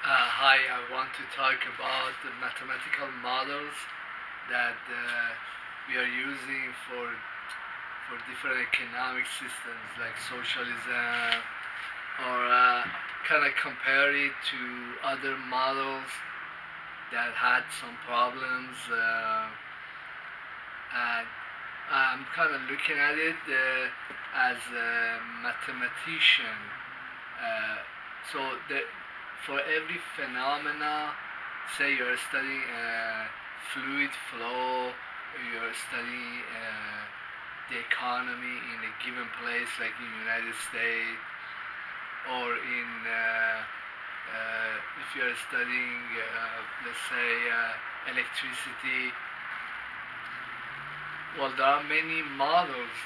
Hi, I want to talk about the mathematical models that we are using for different economic systems like socialism, or kind of compare it to other models that had some problems. And I'm kind of looking at it as a mathematician. Uh, so the, for every phenomena, say you're studying fluid flow, you're studying the economy in a given place, like in the United States, or in if you're studying, let's say, electricity. Well, there are many models.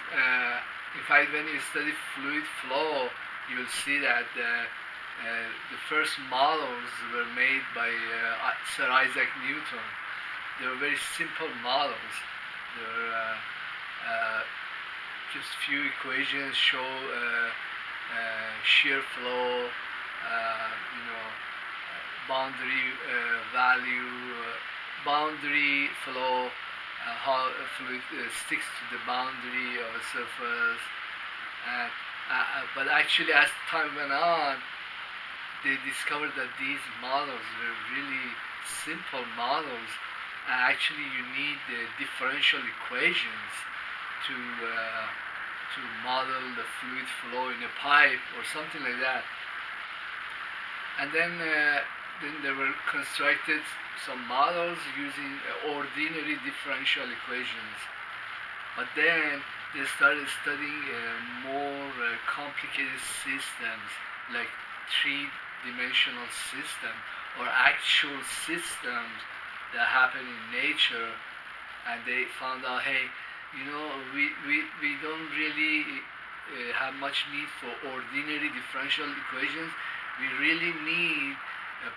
In fact, when you study fluid flow, you'll see that the first models were made by Sir Isaac Newton. They were very simple models. They were just few equations show shear flow, boundary value, boundary flow, how a fluid sticks to the boundary of a surface. And, but actually, as time went on, they discovered that these models were really simple models. Actually, you need differential equations to model the fluid flow in a pipe or something like that. And then they were constructed some models using ordinary differential equations. But then they started studying more complicated systems like three-dimensional system or actual systems that happen in nature, and they found out, hey, we don't really have much need for ordinary differential equations. We really need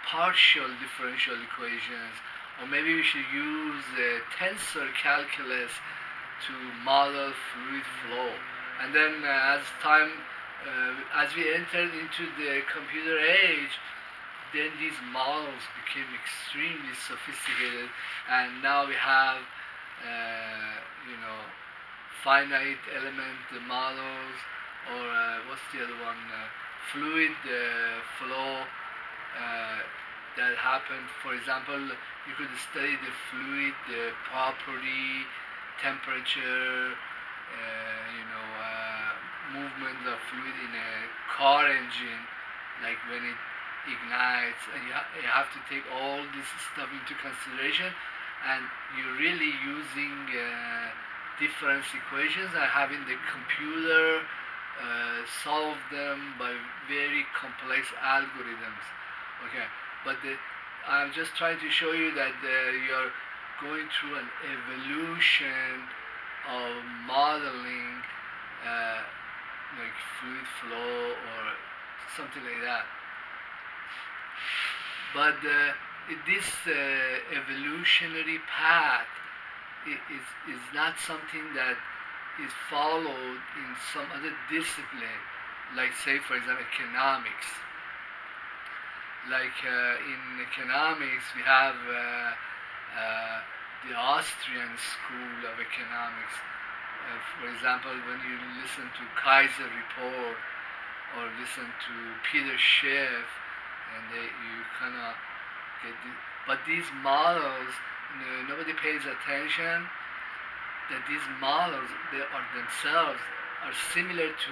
partial differential equations, or maybe we should use tensor calculus to model fluid flow. And then as we entered into the computer age, then these models became extremely sophisticated, and now we have, you know, finite element models, or what's the other one? Fluid flow that happened. For example, you could study the fluid property, temperature, movement of fluid in a car engine, like when it ignites, and you have to take all this stuff into consideration, and you're really using difference equations and having the computer solve them by very complex algorithms. Okay, but I'm just trying to show you that you're going through an evolution of modeling, uh, like fluid flow or something like that. But this evolutionary path is not something that is followed in some other discipline, like say for example economics. Like in economics, we have the Austrian school of economics. For example, when you listen to Kaiser report or listen to Peter Schiff, and you kind of get but these models, nobody pays attention that these models, they are themselves are similar to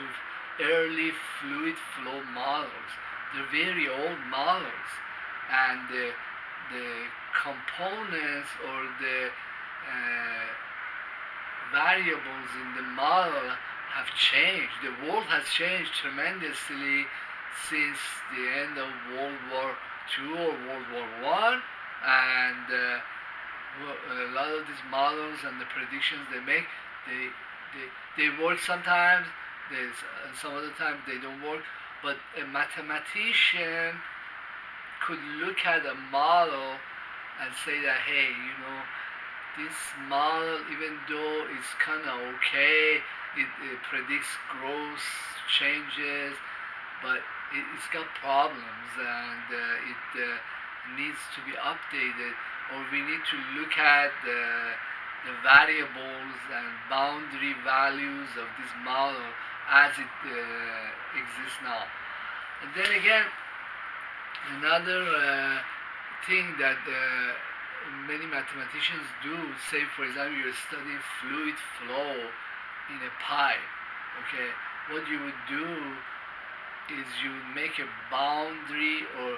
early fluid flow models. They're very old models, and the components or the variables in the model have changed. The world has changed tremendously since the end of World War II or World War One, and a lot of these models and the predictions they make, they they work sometimes. Some other times they don't work. But a mathematician could look at a model and say that, hey, this model, even though it's kind of okay, it predicts growth changes, but it's got problems, and it needs to be updated, or we need to look at the variables and boundary values of this model as it exists now. And then again, another thing that many mathematicians do, say for example you're studying fluid flow in a pipe, okay, what you would do is you make a boundary or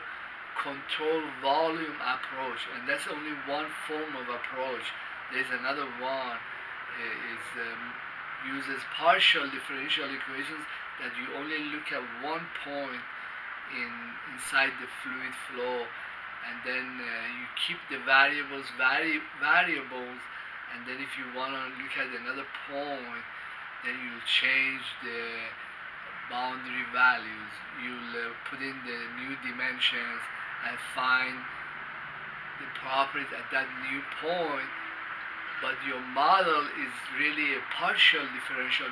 control volume approach, and that's only one form of approach. There's another one, is uses partial differential equations that you only look at one point inside the fluid flow, and then you keep the variables, and then if you want to look at another point, then you'll change the boundary values. You'll put in the new dimensions and find the properties at that new point, but your model is really a partial differential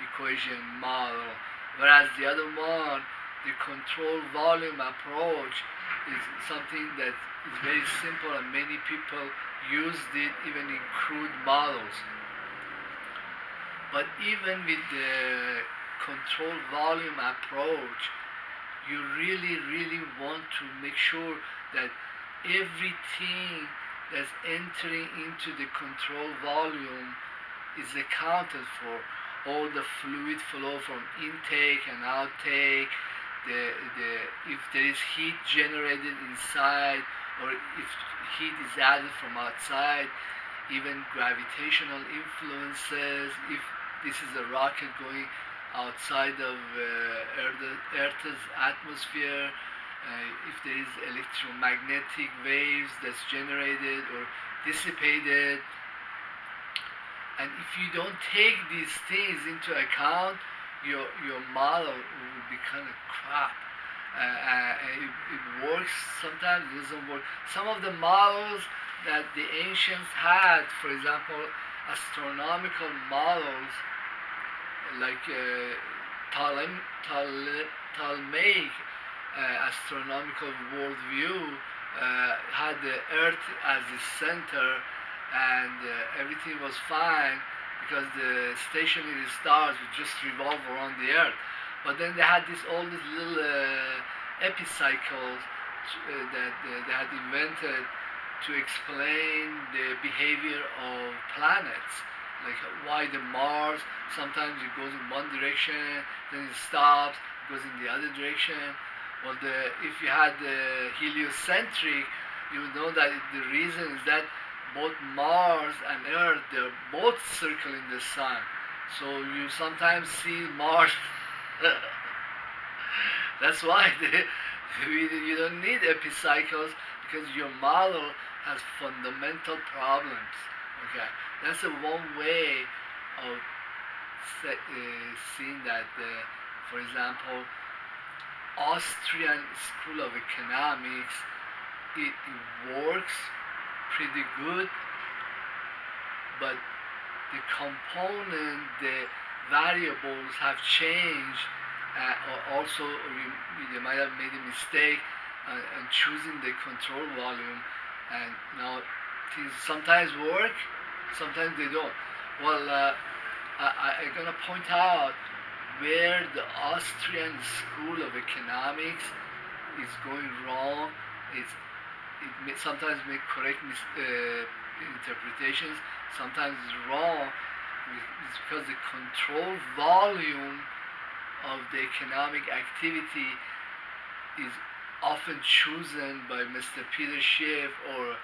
equation model, whereas the other one, the control volume approach, is something that is very simple and many people used it even in crude models. But even with the control volume approach, you really want to make sure that everything that's entering into the control volume is accounted for. All the fluid flow from intake and outtake, if there is heat generated inside, or if heat is added from outside, even gravitational influences, if this is a rocket going outside of Earth's atmosphere, if there is electromagnetic waves that's generated or dissipated. And if you don't take these things into account, your model will be kind of crap. It works sometimes, it doesn't work. Some of the models that the ancients had, for example, astronomical models like Ptolemaic astronomical worldview, had the Earth as the center, and everything was fine because the stationary stars would just revolve around the Earth. But then they had all these little epicycles that they had invented to explain the behavior of planets, like why the Mars sometimes it goes in one direction, then it stops, goes in the other direction. Well, if you had the heliocentric, you would know that the reason is that both Mars and Earth, they're both circling the sun. So you sometimes see Mars. That's why you don't need epicycles, because your model has fundamental problems. Okay, that's the one way of seeing that. For example, Austrian School of Economics, it works pretty good, but the component, the variables have changed. Also, they might have made a mistake in choosing the control volume, and now things sometimes work, sometimes they don't. Well, I'm gonna point out where the Austrian School of Economics is going wrong. It sometimes make correct interpretations, sometimes it's wrong. It's because the control volume of the economic activity is often chosen by Mr. Peter Schiff or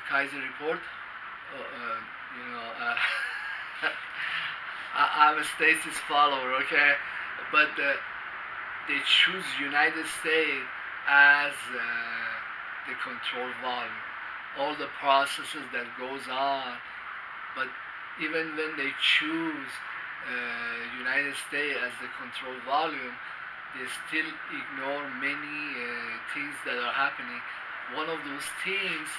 Kaiser Report. You know, I'm a stasis follower, okay? But they choose United States as the control volume, all the processes that goes on. But even when they choose United States as the control volume, they still ignore many things that are happening. One of those things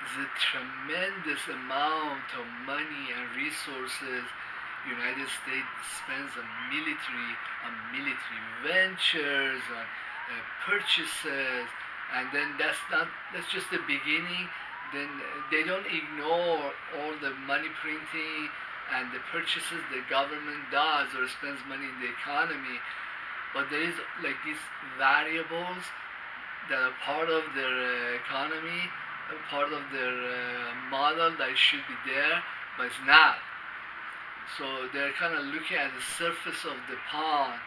is a tremendous amount of money and resources United States spends on military ventures, on purchases, and then that's just the beginning. Then they don't ignore all the money printing and the purchases the government does or spends money in the economy. But there is like these variables that are part of their economy, part of their model that should be there, but it's not. So they're kind of looking at the surface of the pond,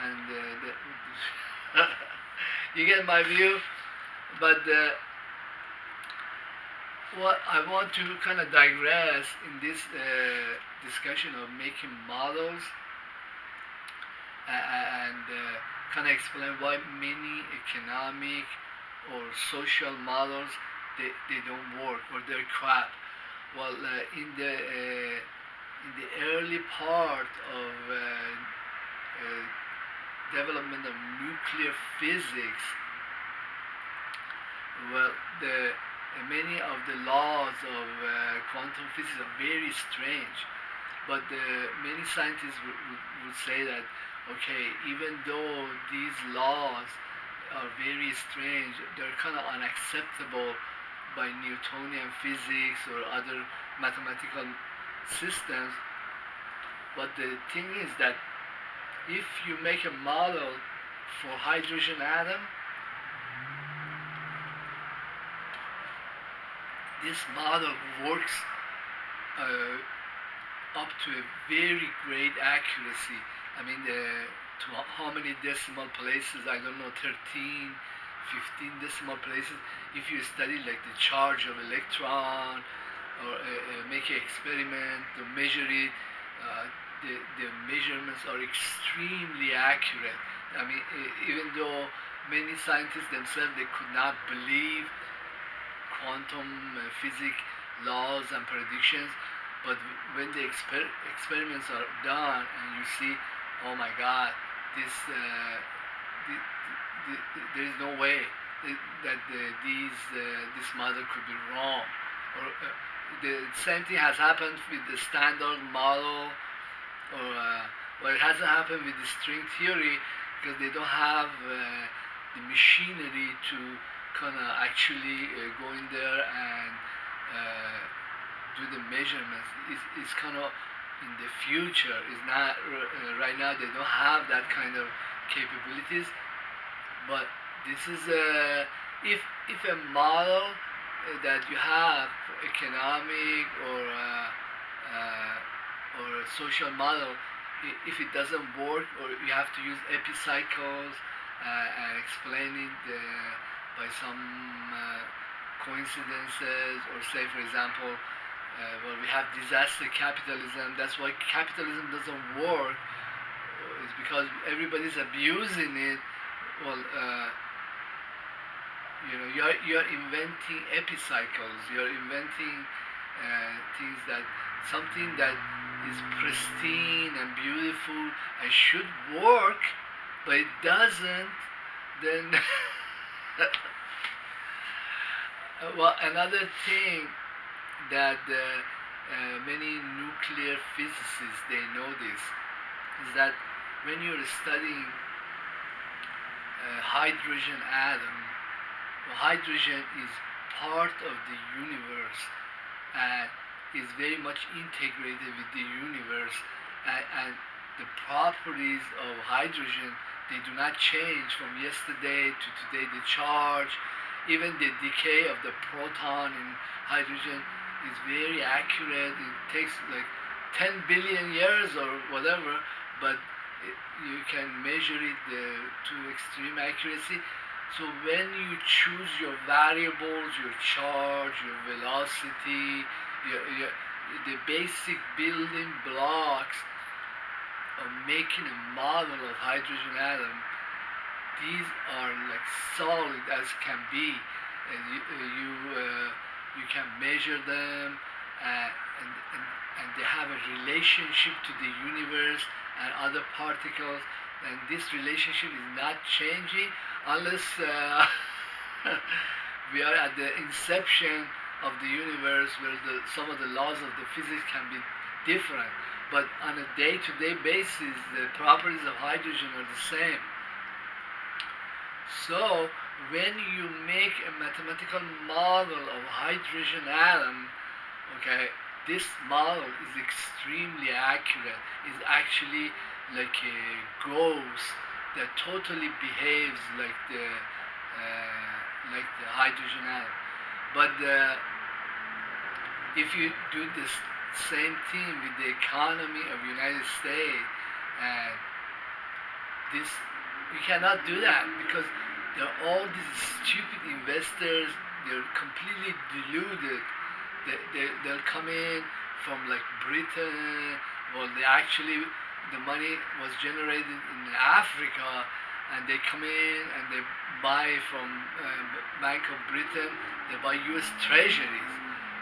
and you get my view. But what I want to kind of digress in this discussion of making models and kind of explain why many economic or social models they don't work or they're crap. Well, in the early part of development of nuclear physics, well, the many of the laws of quantum physics are very strange. But many scientists would say that, okay, even though these laws are very strange, they're kind of unacceptable by Newtonian physics or other mathematical systems. But the thing is that if you make a model for hydrogen atom, this model works uh, up to a very great accuracy. I mean, to how many decimal places? I don't know, 13, 15 decimal places. If you study like the charge of electron or make an experiment to measure it, uh, the measurements are extremely accurate. I mean, even though many scientists themselves they could not believe quantum physics laws and predictions, but when the experiments are done and you see, oh my God, this the, there is no way that this model could be wrong. Or the same thing has happened with the standard model, or well, it hasn't happened with the string theory because they don't have the machinery to kind of actually go in there and do the measurements. It's kind of in the future. It's not right now. They don't have that kind of capabilities. But this is if a model that you have for economic or a social model, if it doesn't work or you have to use epicycles and explain it by some coincidences, or say for example, well, we have disaster capitalism. That's why capitalism doesn't work. It's because everybody's abusing it. Well, you're inventing epicycles. You're inventing things that something that is pristine and beautiful and should work, but it doesn't. Then, well, another thing that many nuclear physicists they know this is that when you're studying hydrogen atom, well, hydrogen is part of the universe and is very much integrated with the universe, and the properties of hydrogen they do not change from yesterday to today. The charge, even the decay of the proton in hydrogen is very accurate. It takes like 10 billion years or whatever, but you can measure it to extreme accuracy. So when you choose your variables, your charge, your velocity, the basic building blocks of making a model of hydrogen atom, these are like solid as can be. And you can measure them, and they have a relationship to the universe and other particles, and this relationship is not changing unless we are at the inception of the universe where some of the laws of the physics can be different. but on a day-to-day basis, the properties of hydrogen are the same. So when you make a mathematical model of hydrogen atom, okay, this model is extremely accurate. It's actually like a ghost that totally behaves like the hydrogen atom. But if you do this same thing with the economy of United States, and this you cannot do that because there are all these stupid investors. They're completely deluded. They'll come in from like Britain. Well, they actually the money was generated in Africa, and they come in and they buy from Bank of Britain. They buy U.S. Treasuries,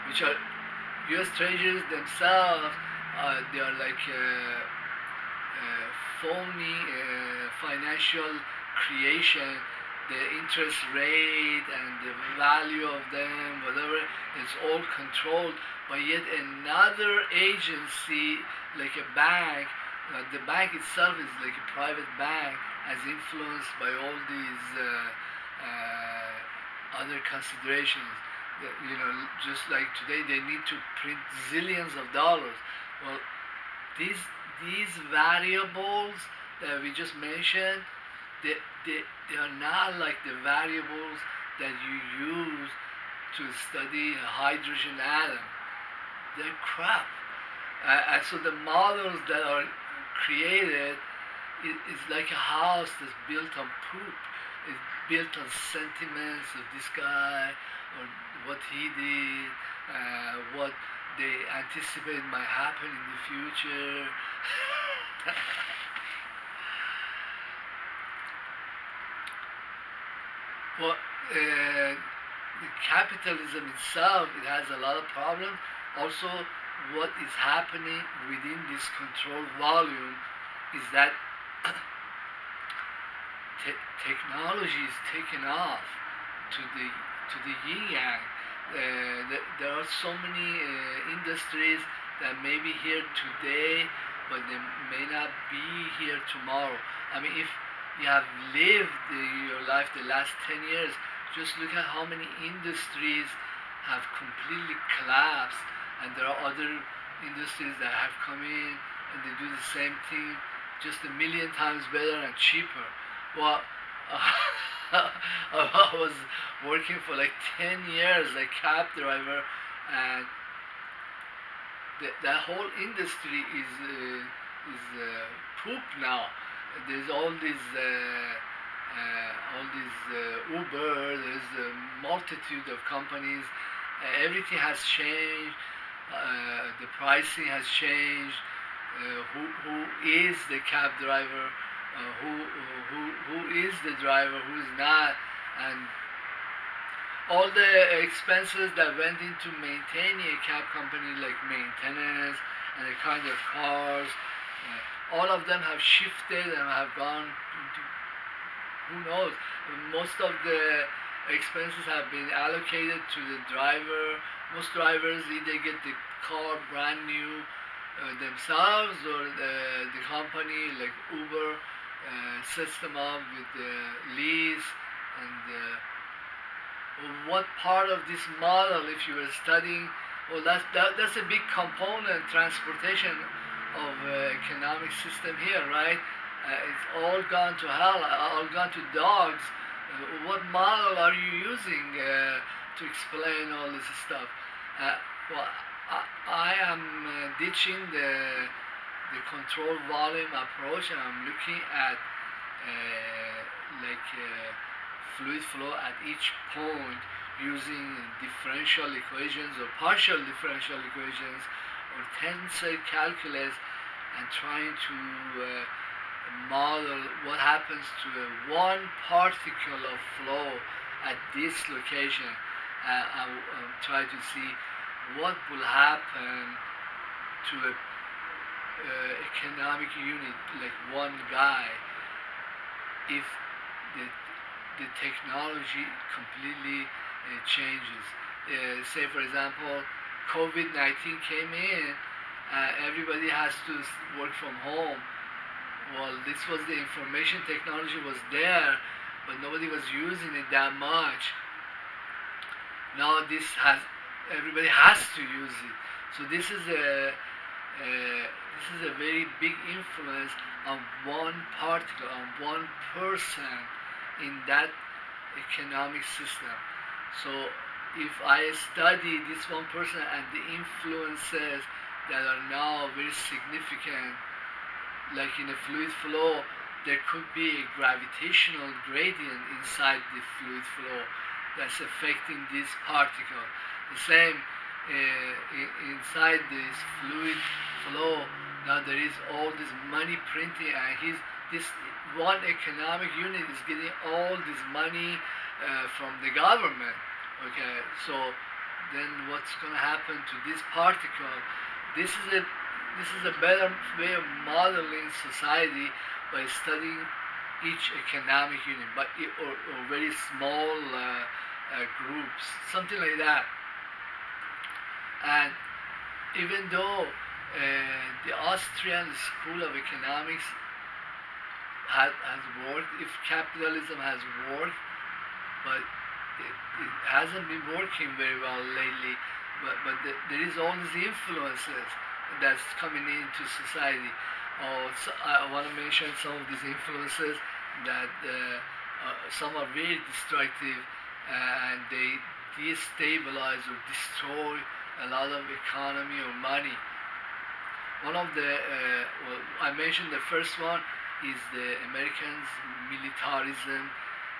which are U.S. Treasuries themselves. They are like phony financial creation. The interest rate and the value of them, whatever, it's all controlled by yet another agency, like a bank. The bank itself is like a private bank, as influenced by all these other considerations. You know, just like today, they need to print zillions of dollars. Well, these these variables that we just mentioned, they, they are not like the variables that you use to study a hydrogen atom. They're crap. And so the models that are created is like a house that's built on poop. It's built on sentiments of this guy or what he did, what they anticipate might happen in the future. Well, capitalism itself, it has a lot of problems. Also, what is happening within this control volume is that technology is taken off to the yin yang. There are so many industries that may be here today, but they may not be here tomorrow. I mean, if you have lived your life the last 10 years, just look at how many industries have completely collapsed, and there are other industries that have come in and they do the same thing just a million times better and cheaper. Well, I was working for like 10 years, like cab driver, and that whole industry is poop now. There's all these Uber. There's a multitude of companies. Everything has changed. The pricing has changed. Who is the cab driver? Who is the driver? Who is not? And all the expenses that went into maintaining a cab company, like maintenance and the kind of cars, all of them have shifted and have gone into, who knows. Most of the expenses have been allocated to the driver. Most drivers either get the car brand new themselves, or the company like Uber sets them up with the lease. And what part of this model, if you were studying, well, that's a big component, transportation of economic system here, right? It's all gone to hell, all gone to dogs. What model are you using to explain all this stuff? Well, I am ditching the control volume approach, and I'm looking at fluid flow at each point using differential equations or partial differential equations or tensor calculus, and trying to model what happens to one particle of flow at this location. I'll try to see what will happen to a economic unit like one guy if the technology completely changes. Say for example, COVID-19 came in, everybody has to work from home. Well, this was the information technology was there, but nobody was using it that much. Now this has everybody has to use it. So this is a very big influence on one particle, on one person in that economic system. So if I study this one person and the influences that are now very significant, like in a fluid flow, there could be a gravitational gradient inside the fluid flow that's affecting this particle. The same inside this fluid flow. Now there is all this money printing, and this one economic unit is getting all this money from the government. Okay, so then what's going to happen to this particle? This is a this is a better way of modeling society by studying each economic unit, or very small groups, something like that. And even though the Austrian School of Economics has worked, if capitalism has worked, but it hasn't been working very well lately. But there is all these influences that's coming into society. Oh, so I want to mention some of these influences that some are very destructive, and they destabilize or destroy a lot of economy or money. One of the well, I mentioned the first one is the Americans' militarism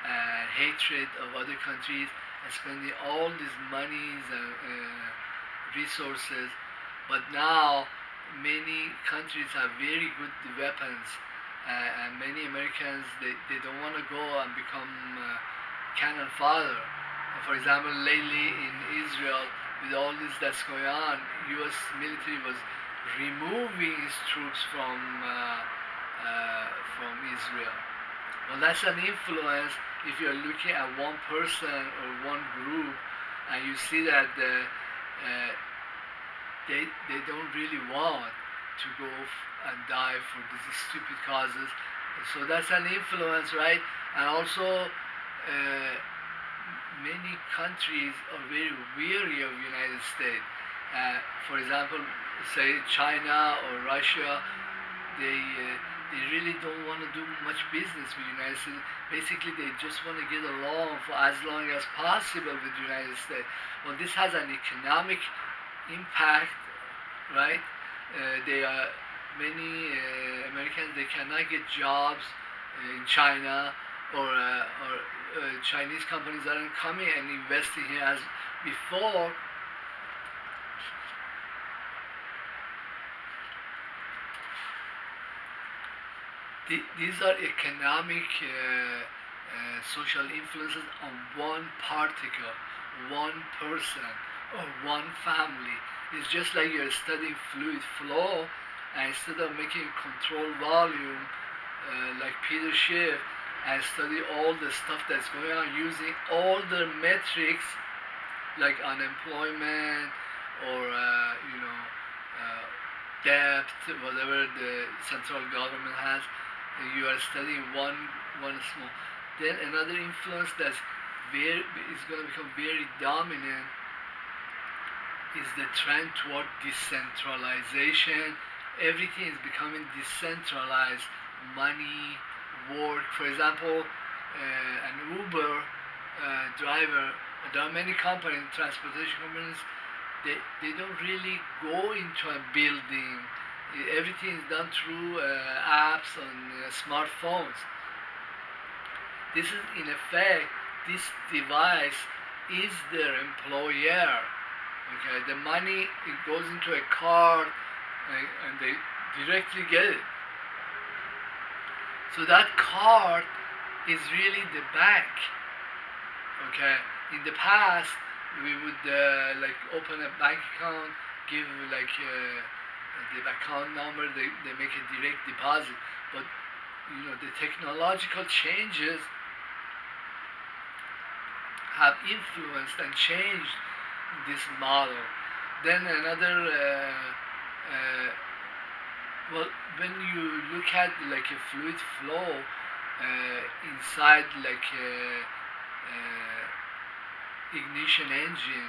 and hatred of other countries and spending all these monies and resources. But now many countries have very good weapons, and many Americans they don't want to go and become cannon fodder. For example, lately in Israel, with all this that's going on, U.S. military was removing its troops from Israel. Well, that's an influence if you're looking at one person or one group, and you see that they don't really want to go and die for these stupid causes. So that's an influence, right? And also, many countries are very weary of United States. For example, say China or Russia, they really don't want to do much business with the United States. Basically, they just want to get along for as long as possible with the United States. Well, this has an economic impact, right? They are many Americans. They cannot get jobs in China, or Chinese companies aren't coming and investing here as before. These are economic social influences on one particle, one person, or one family. It's just like you're studying fluid flow, and instead of making control volume like Peter Schiff, and study all the stuff that's going on using all the metrics like unemployment or debt, whatever the central government has. You are studying one small. Then another influence that's very is going to become very dominant is the trend toward decentralization. Everything is becoming decentralized. Money, work. For example, an Uber driver. There are many companies, transportation companies. They don't really go into a building. Everything is done through apps on smartphones. This is in effect, this device is their employer. Okay, the money it goes into a card, and they directly get it. So that card is really the bank. Okay, in the past we would like open a bank account, give like the account number, they make a direct deposit. But the technological changes have influenced and changed this model. Then another uh, well, when you look at like a fluid flow inside like a ignition engine,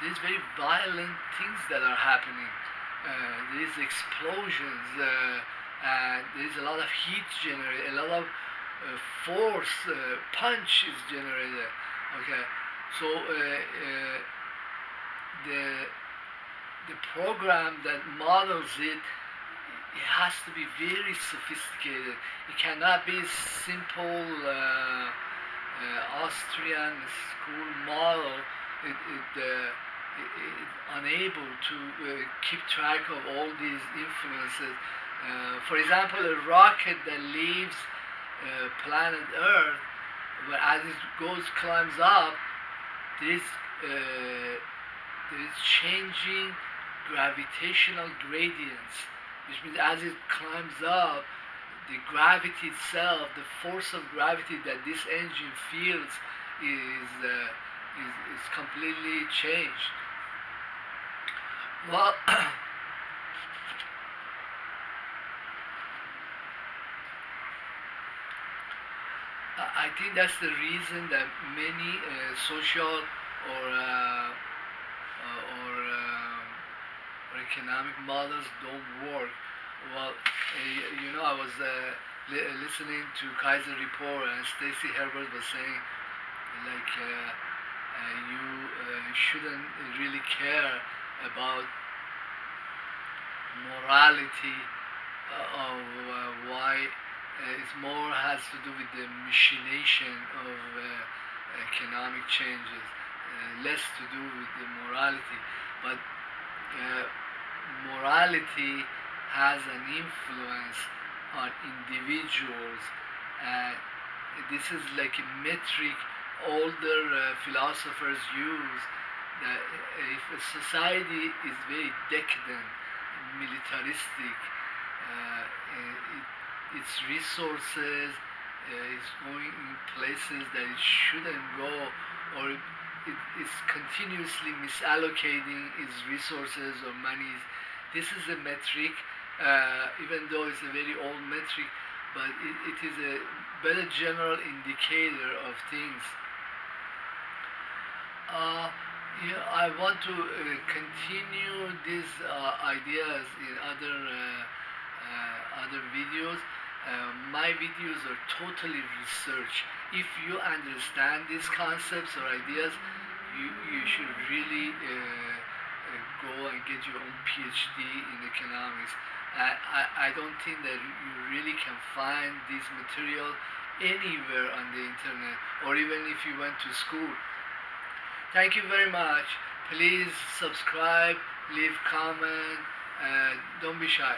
there's very violent things that are happening. There's explosions, and there's a lot of heat generated, a lot of force, punch is generated. Okay, so the the program that models it, it has to be very sophisticated. It cannot be simple Austrian school model. It unable to keep track of all these influences. For example, a rocket that leaves planet Earth, but as it goes climbs up, there is changing gravitational gradients, which means as it climbs up, the gravity itself, the force of gravity that this engine feels is completely changed. Well, I think that's the reason that many social or or economic models don't work. Well, I was listening to Kaiser Report, and Stacy Herbert was saying like you shouldn't really care about morality of why it's more has to do with the machination of economic changes, less to do with the morality. But morality has an influence on individuals. Uh, this is like a metric older philosophers use, that if a society is very decadent, militaristic, its resources is going in places that it shouldn't go, or it's continuously misallocating its resources or monies. This is a metric, even though it's a very old metric, but it is a better general indicator of things. Uh, I want to continue these ideas in other videos. My videos are totally research. If you understand these concepts or ideas, you should really go and get your own PhD in economics. I don't think that you really can find this material anywhere on the internet, or even if you went to school. Thank you very much. Please subscribe, leave comment, don't be shy.